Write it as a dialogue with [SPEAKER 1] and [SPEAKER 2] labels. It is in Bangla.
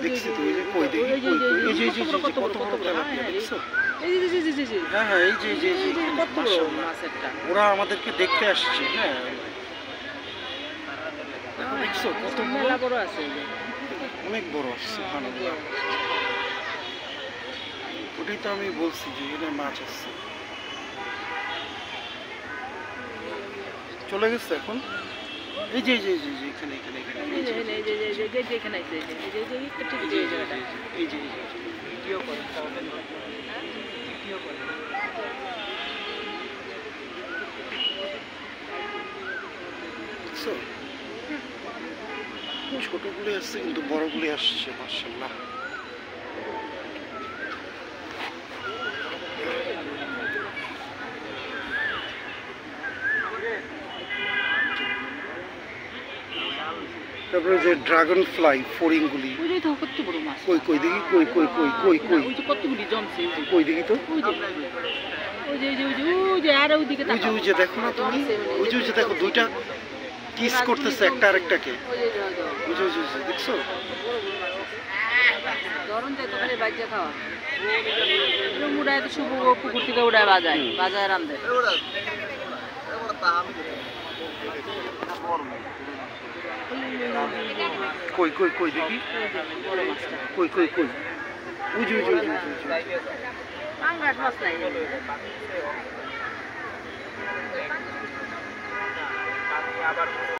[SPEAKER 1] দেখছি তো, এই যে কই দেখি, এই যে কত বড় তেলাপিয়া দেখছো? হ্যাঁ হ্যাঁ, এই যে ওরা আমাদেরকে দেখতে আসছে। হ্যাঁ দেখছো কত বড় আছে, অনেক বড় আসছে। ওটাই তো আমি বলছি যে এখানে মাছ আসছে। চলে গেছে এখন। এই যে এখানে ছোটগুলি আসছে কিন্তু বড়গুলি আসছে মাশাআল্লাহ। তারপরে যে ড্রাগন ফ্লাই ফড়িংগুলি, কই দেখি, কই দেখি তো, ওই যে দেখো না তুমি, ওই যে দেখো দুইটা কিস করতেছে একটা আরেকটাকে, দেখছো?
[SPEAKER 2] পুকুর থেকে উড়ায় বাজায় রান্ধে।
[SPEAKER 1] কই দেখি, কই উজু
[SPEAKER 2] পাঙ্গাস মাছ নাই।